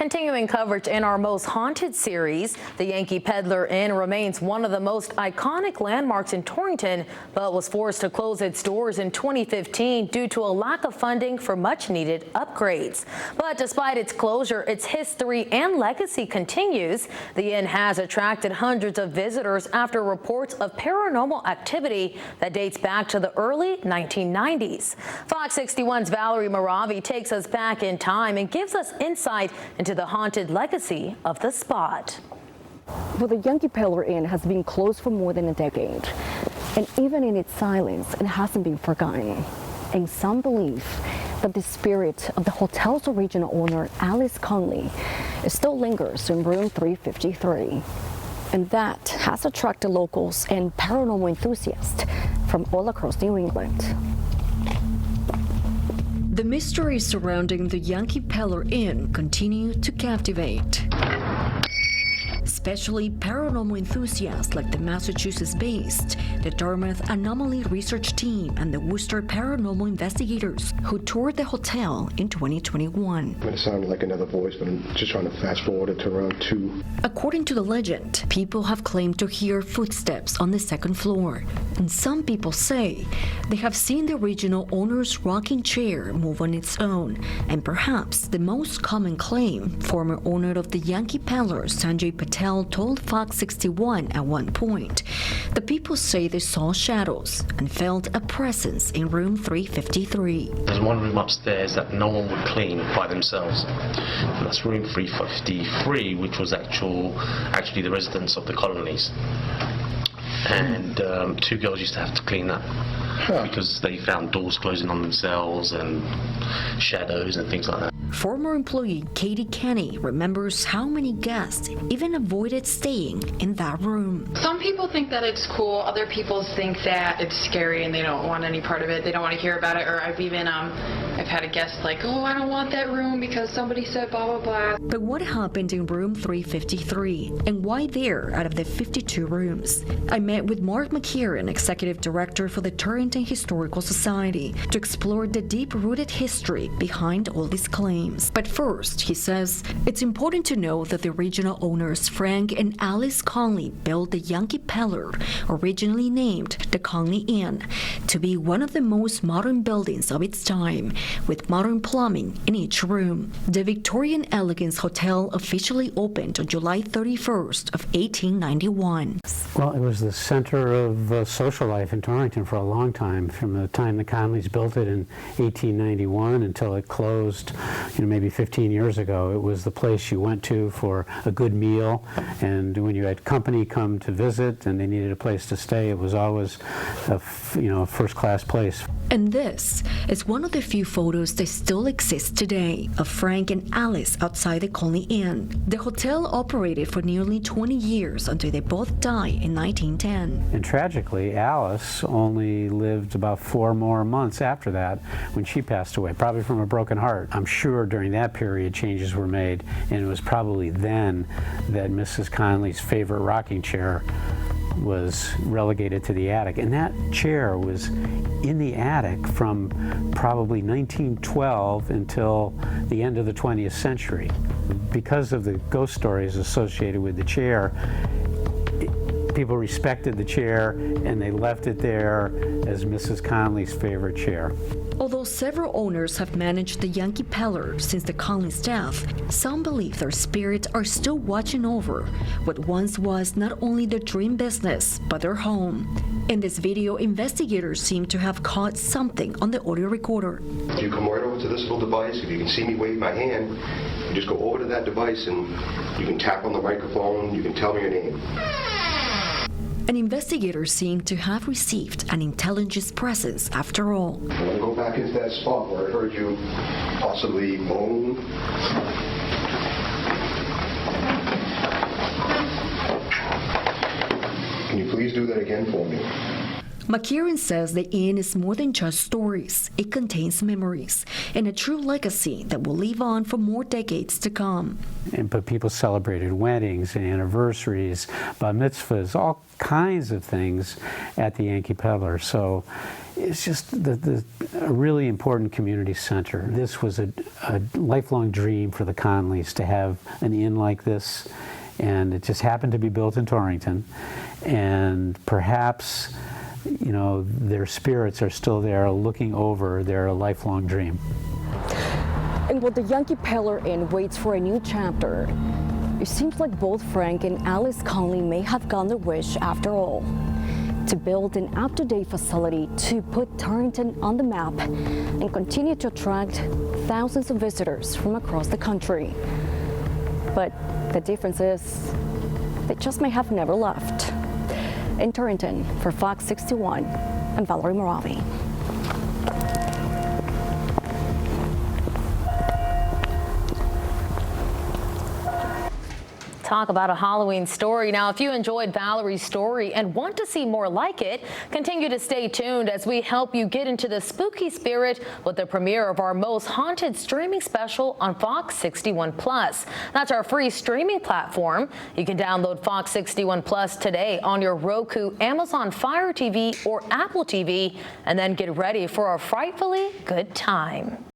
Continuing coverage in our most haunted series, the Yankee Pedlar Inn remains one of the most iconic landmarks in Torrington, but was forced to close its doors in 2015 due to a lack of funding for much-needed upgrades. But despite its closure, its history and legacy continues. The inn has attracted hundreds of visitors after reports of paranormal activity that dates back to the early 1990s. Fox 61's Valerie Moravi takes us back in time and gives us insight into the haunted legacy of the spot. Well, the Yankee Pedlar Inn has been closed for more than a decade, and even in its silence, it hasn't been forgotten. And some believe that the spirit of the hotel's original owner, Alice Conley, still lingers in room 353. And that has attracted locals and paranormal enthusiasts from all across New England. The mysteries surrounding the Yankee Pedlar Inn continue to captivate, especially paranormal enthusiasts like the Massachusetts-based the Dartmouth Anomaly Research Team and the Worcester Paranormal Investigators who toured the hotel in 2021. It sounded like another voice, but I'm just trying to fast forward it to around 2. According to the legend, people have claimed to hear footsteps on the second floor, and some people say they have seen the original owner's rocking chair move on its own. And perhaps the most common claim, former owner of the Yankee Pedlar, Sanjay Patel, told Fox 61 at one point, the people say they saw shadows and felt a presence in room 353. There's one room upstairs that no one would clean by themselves. And that's room 353, which was actually the residence of the colonies. And 2 girls used to have to clean that because they found doors closing on themselves and shadows and things like that. Former employee Katie Kenny remembers how many guests even avoided staying in that room. Some people think that it's cool, other people think that it's scary and they don't want any part of it, they don't want to hear about it, or I've even I've had a guest like, oh, I don't want that room because somebody said blah blah blah. But what happened in room 353 and why there out of the 52 rooms? I met with Mark McKieran, Executive Director for the Torrington Historical Society, to explore the deep-rooted history behind all these claims. But first, he says, it's important to know that the original owners Frank and Alice Conley built the Yankee Pedlar, originally named the Conley Inn, to be one of the most modern buildings of its time, with modern plumbing in each room. The Victorian Elegance Hotel officially opened on July 31st of 1891. Well, it was the center of social life in Torrington for a long time, from the time the Conleys built it in 1891 until it closed, maybe 15 years ago. It was the place you went to for a good meal, and when you had company come to visit and they needed a place to stay, it was always a first-class place. And this is one of the few photos that still exist today of Frank and Alice outside the Conley Inn. The hotel operated for nearly 20 years until they both died in 1910. And tragically, Alice only lived about 4 more months after that when she passed away, probably from a broken heart. I'm sure during that period changes were made, and it was probably then that Mrs. Conley's favorite rocking chair was relegated to the attic. And that chair was in the attic from probably 1912 until the end of the 20th century. Because of the ghost stories associated with the chair, people respected the chair and they left it there as Mrs. Conley's favorite chair. Although several owners have managed the Yankee Pedlar since the Conley's death, some believe their spirits are still watching over what once was not only their dream business, but their home. In this video, investigators seem to have caught something on the audio recorder. You come right over to this little device. If you can see me wave my hand, you just go over to that device and you can tap on the microphone, you can tell me your name. An investigator seemed to have received an intelligence presence after all. I want to go back into that spot where I heard you possibly moan. Can you please do that again for me? McKieran says the inn is more than just stories. It contains memories and a true legacy that will live on for more decades to come. But people celebrated weddings and anniversaries, bar mitzvahs, all kinds of things at the Yankee Pedlar. So it's just a really important community center. This was a lifelong dream for the Conleys to have an inn like this, and it just happened to be built in Torrington. And perhaps, you know, their spirits are still there looking over their lifelong dream. And while the Yankee Pedlar Inn waits for a new chapter, it seems like both Frank and Alice Conley may have gotten their wish after all, to build an up-to-date facility to put Torrington on the map and continue to attract thousands of visitors from across the country. But the difference is, they just may have never left. In Torrington, for Fox 61, I'm Valerie Moravi. Talk about a Halloween story. Now, if you enjoyed Valerie's story and want to see more like it, continue to stay tuned as we help you get into the spooky spirit with the premiere of our most haunted streaming special on Fox 61 Plus. That's our free streaming platform. You can download Fox 61 Plus today on your Roku, Amazon Fire TV, or Apple TV, and then get ready for a frightfully good time.